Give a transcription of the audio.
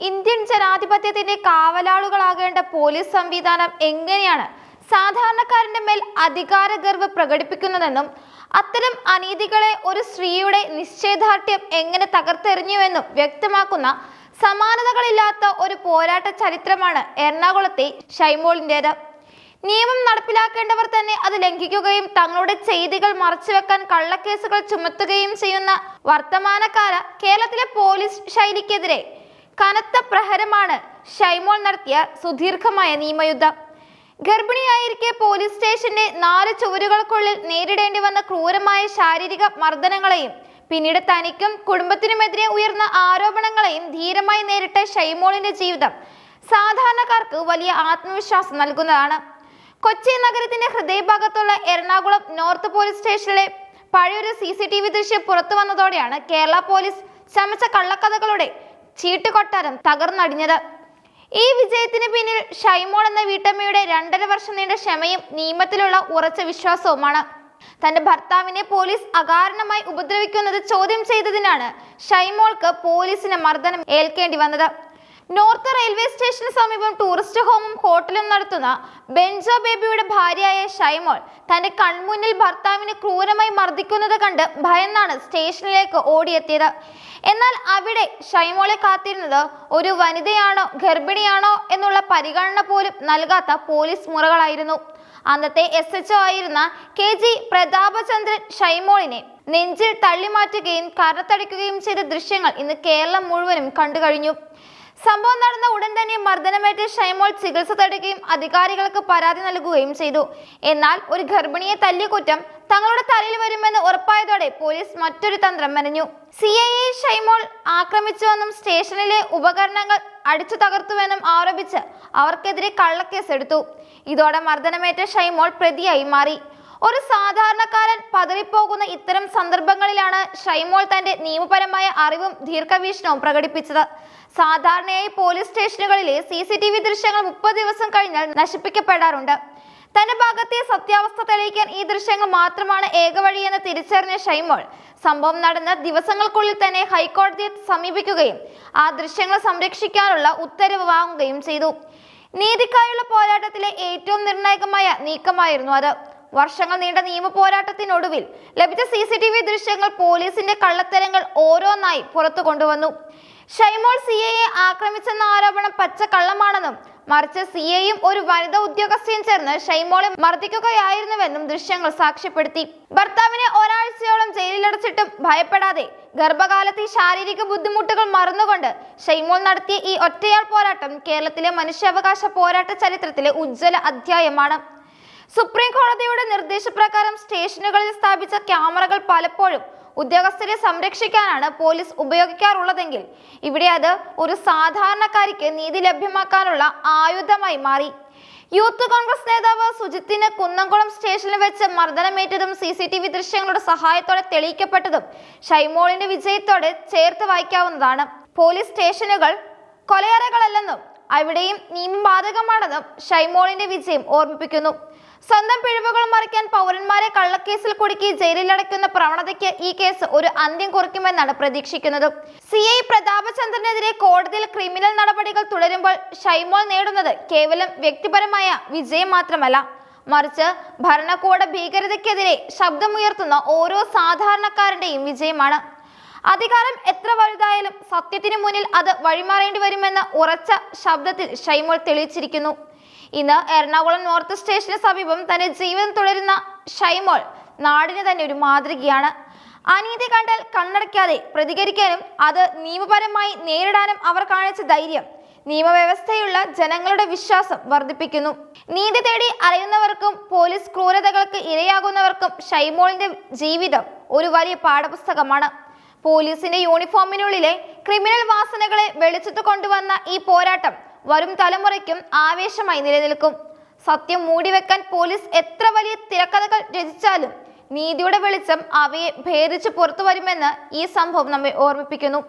Indian ജനാധിപത്യത്തിന്റെ കാവലാളുകളാകേണ്ട police സംവിധാനം എങ്ങനെയാണ് സാധാരണക്കാരന്റെ മേൽ അധികാരഗർവ് പ്രകടിപ്പിക്കുന്നതെന്നും അത്തരം അനീതികളെ ഒരു സ്ത്രീയുടെ നിശ്ചയദാർഢ്യം എങ്ങനെ തകർത്തെറിഞ്ഞുവെന്നും വ്യക്തമാക്കുന്ന സമാനതകളില്ലാത്ത ഒരു പോരാട്ട ചരിത്രമാണ് എറണാകുളത്തെ ഷൈമോളിൻ്റേത്. നിയമം നടപ്പിലാക്കേണ്ടവർ തന്നെ അത് ലംഘിക്കുകയും തങ്ങളുടെ ചെയ്തികൾ മറച്ചുവെക്കാൻ കള്ളക്കേസുകൾ ചുമത്തുകയും ചെയ്യുന്ന വർത്തമാനകാല കേരളത്തിലെ പോലീസ് ശൈലിക്കെതിരെ കനത്ത പ്രഹരമാണ് ഷൈമോൾ നടത്തിയ സുദീർഘമായ നിയമയുദ്ധം. ഗർഭിണിയായിരിക്കെ പോലീസ് സ്റ്റേഷന്റെ 4 ചുവരുകൾക്കുള്ളിൽ നേരിടേണ്ടി വന്ന ക്രൂരമായ ശാരീരിക മർദ്ദനങ്ങളെയും പിന്നീട് തനിക്കും കുടുംബത്തിനുമെതിരെ ഉയർന്ന ആരോപണങ്ങളെയും ധീരമായി നേരിട്ട ഷൈമോളിന്റെ ജീവിതം സാധാരണക്കാർക്ക് വലിയ ആത്മവിശ്വാസം നൽകുന്നതാണ്. കൊച്ചി നഗരത്തിന്റെ ഹൃദയഭാഗത്തുള്ള എറണാകുളം നോർത്ത് പോലീസ് സ്റ്റേഷനിലെ പഴയൊരു CCTV ദൃശ്യം പുറത്തു വന്നതോടെയാണ് കേരള പോലീസ് ചമച്ച കള്ളക്കഥകളുടെ ചീട്ടുകൊട്ടാരം തകർന്നടിഞ്ഞത്. ഈ വിജയത്തിന് പിന്നിൽ ഷൈമോൾ എന്ന വീട്ടമ്മയുടെ 2.5 വർഷം നീണ്ട ക്ഷമയും നിയമത്തിലുള്ള ഉറച്ച വിശ്വാസവുമാണ്. തന്റെ ഭർത്താവിനെ പോലീസ് അകാരണമായി ഉപദ്രവിക്കുന്നത് ചോദ്യം ചെയ്തതിനാണ് ഷൈമോൾക്ക് പോലീസിന് മർദ്ദനം ഏൽക്കേണ്ടി വന്നത്. നോർത്ത് റെയിൽവേ സ്റ്റേഷന് സമീപം ടൂറിസ്റ്റ് ഹോമും ഹോട്ടലും നടത്തുന്ന ബെൻജോ ബേബിയുടെ ഭാര്യയായ ഷൈമോൾ തന്റെ കൺമുന്നിൽ ഭർത്താവിനെ ക്രൂരമായി മർദ്ദിക്കുന്നത് കണ്ട് ഭയന്നാണ് സ്റ്റേഷനിലേക്ക് ഓടിയെത്തിയത്. എന്നാൽ അവിടെ ഷൈമോളെ കാത്തിരുന്നത് ഒരു വനിതയാണോ ഗർഭിണിയാണോ എന്നുള്ള പരിഗണന പോലും നൽകാത്ത പോലീസ് മുറകളായിരുന്നു. അന്നത്തെ SHO ആയിരുന്ന KG പ്രതാപചന്ദ്രൻ ഷൈമോളിനെ നെഞ്ചിൽ തള്ളിമാറ്റുകയും കരത്തടിക്കുകയും ചെയ്ത ദൃശ്യങ്ങൾ ഇന്ന് കേരളം മുഴുവനും കണ്ടുകഴിഞ്ഞു. സംഭവം നടന്ന ഉടൻ തന്നെ മർദ്ദനമേറ്റ് ഷൈമോൾ ചികിത്സ തേടുകയും അധികാരികൾക്ക് പരാതി നൽകുകയും ചെയ്തു. എന്നാൽ ഒരു ഗർഭിണിയെ തല്ലിയ കുറ്റം തങ്ങളുടെ തലയിൽ വരുമെന്ന് ഉറപ്പായതോടെ പോലീസ് മറ്റൊരു തന്ത്രം മെനഞ്ഞു. CIA ഷൈമോൾ ആക്രമിച്ചുവെന്നും സ്റ്റേഷനിലെ ഉപകരണങ്ങൾ അടിച്ചു തകർത്തുവെന്നും ആരോപിച്ച് അവർക്കെതിരെ കള്ളക്കേസെടുത്തു. ഇതോടെ മർദ്ദനമേറ്റ ഷൈമോൾ പ്രതിയായി മാറി. ഒരു സാധാരണക്കാരൻ പതറിപ്പോകുന്ന ഇത്തരം സന്ദർഭങ്ങളിലാണ് ഷൈമോൾ തന്റെ നിയമപരമായ അറിവും ദീർഘവീക്ഷണവും പ്രകടിപ്പിച്ചത്. സാധാരണയായി പോലീസ് സ്റ്റേഷനുകളിലെ CCTV ദൃശ്യങ്ങൾ 30 ദിവസം കഴിഞ്ഞാൽ നശിപ്പിക്കപ്പെടാറുണ്ട്. തന്റെ ഭാഗത്തെ സത്യാവസ്ഥ തെളിയിക്കാൻ ഈ ദൃശ്യങ്ങൾ മാത്രമാണ് ഏകവഴിയെന്ന് തിരിച്ചറിഞ്ഞ ഷൈമോൾ സംഭവം നടന്ന ദിവസങ്ങൾക്കുള്ളിൽ തന്നെ ഹൈക്കോടതിയെ സമീപിക്കുകയും ആ ദൃശ്യങ്ങൾ സംരക്ഷിക്കാനുള്ള ഉത്തരവ് വാങ്ങുകയും ചെയ്തു. നീതിക്കായുള്ള പോരാട്ടത്തിലെ ഏറ്റവും നിർണായകമായ നീക്കമായിരുന്നു അത്. വർഷങ്ങൾ നീണ്ട നിയമ പോരാട്ടത്തിനൊടുവിൽ ലഭിച്ച CCTV ദൃശ്യങ്ങൾ പോലീസിന്റെ കള്ളത്തരങ്ങൾ ഓരോന്നായി പുറത്തു കൊണ്ടുവന്നു. ഷൈമോൾ CIA ആക്രമിച്ചെന്ന ആരോപണം പച്ചക്കള്ളമാണെന്നും മറിച്ച് CIAയും ഒരു വനിതാ ഉദ്യോഗസ്ഥയും ചേർന്ന് ഷൈമോളെ മർദ്ദിക്കുകയായിരുന്നുവെന്നും ദൃശ്യങ്ങൾ സാക്ഷ്യപ്പെടുത്തി. ഭർത്താവിനെ ഒരാഴ്ചയോളം ജയിലിലടച്ചിട്ടും ഭയപ്പെടാതെ ഗർഭകാലത്തെ ശാരീരിക ബുദ്ധിമുട്ടുകൾ മറന്നുകൊണ്ട് ഷൈമോൾ നടത്തിയ ഈ ഒറ്റയാൾ പോരാട്ടം കേരളത്തിലെ മനുഷ്യാവകാശ പോരാട്ട ചരിത്രത്തിലെ ഉജ്ജ്വല അധ്യായമാണ്. സുപ്രീം കോടതിയുടെ നിർദ്ദേശപ്രകാരം സ്റ്റേഷനുകളിൽ സ്ഥാപിച്ച ക്യാമറകൾ പലപ്പോഴും ഉദ്യോഗസ്ഥരെ സംരക്ഷിക്കാനാണ് പോലീസ് ഉപയോഗിക്കാറുള്ളതെങ്കിൽ ഇവിടെ അത് ഒരു സാധാരണക്കാരിക്ക് നീതി ലഭ്യമാക്കാനുള്ള ആയുധമായി മാറി. യൂത്ത് കോൺഗ്രസ് നേതാവ് സുജിത്തിന് കുന്നംകുളം സ്റ്റേഷനിൽ വെച്ച് മർദ്ദനമേറ്റതും CCTV ദൃശ്യങ്ങളുടെ സഹായത്തോടെ തെളിയിക്കപ്പെട്ടതും ഷൈമോളിന്റെ വിജയത്തോടെ ചേർത്ത് വായിക്കാവുന്നതാണ്. പോലീസ് സ്റ്റേഷനുകൾ കൊലയറകളല്ലെന്നും അവിടെയും നിയമം ബാധകമാണെന്നും ഷൈമോളിന്റെ വിജയം ഓർമ്മിപ്പിക്കുന്നു. സ്വന്തം പിഴവുകൾ മറിക്കാൻ പൗരന്മാരെ കള്ളക്കേസിൽ കുടുക്കി ജയിലിലടയ്ക്കുന്ന പ്രവണതയ്ക്ക് ഈ കേസ് ഒരു അന്ത്യം കുറിക്കുമെന്നാണ് പ്രതീക്ഷിക്കുന്നത്. CI പ്രതാപചന്ദ്രനെതിരെ കോടതിയിൽ ക്രിമിനൽ നടപടികൾ തുടരുമ്പോൾ ഷൈമോൾ നേടുന്നത് കേവലം വ്യക്തിപരമായ വിജയം മാത്രമല്ല, മറിച്ച് ഭരണകൂട ഭീകരതയ്ക്കെതിരെ ശബ്ദമുയർത്തുന്ന ഓരോ സാധാരണക്കാരന്റെയും വിജയമാണ്. അധികാരം എത്ര വലുതായാലും സത്യത്തിനു മുന്നിൽ അത് വഴിമാറേണ്ടി വരുമെന്ന ഉറച്ച ശബ്ദത്തിൽ ഷൈമോൾ തെളിയിച്ചിരിക്കുന്നു. ഇന്ന് എറണാകുളം നോർത്ത് സ്റ്റേഷന് സമീപം തന്റെ ജീവിതം തുടരുന്ന ഷൈമോൾ നാടിന് തന്നെ ഒരു മാതൃകയാണ്. അനീതി കണ്ടാൽ കണ്ണടയ്ക്കാതെ പ്രതികരിക്കാനും അത് നിയമപരമായി നേരിടാനും അവർ കാണിച്ച ധൈര്യം നിയമവ്യവസ്ഥയുള്ള ജനങ്ങളുടെ വിശ്വാസം വർദ്ധിപ്പിക്കുന്നു. നീതി തേടി അലയുന്നവർക്കും പോലീസ് ക്രൂരതകൾക്ക് ഇരയാകുന്നവർക്കും ഷൈമോളിന്റെ ജീവിതം ഒരു വലിയ പാഠപുസ്തകമാണ്. പോലീസിന്റെ യൂണിഫോമിനുള്ളിലെ ക്രിമിനൽ വാസനകളെ വെളിച്ചത്ത് കൊണ്ടുവന്ന ഈ പോരാട്ടം വരും തലമുറയ്ക്കും ആവേശമായി നിലനിൽക്കും. സത്യം മൂടിവെക്കാൻ പോലീസ് എത്ര വലിയ തിരക്കഥകൾ രചിച്ചാലും നീതിയുടെ വെളിച്ചം അവയെ ഭേദിച്ച് പുറത്തു വരുമെന്ന് ഈ സംഭവം നമ്മെ ഓർമ്മിപ്പിക്കുന്നു.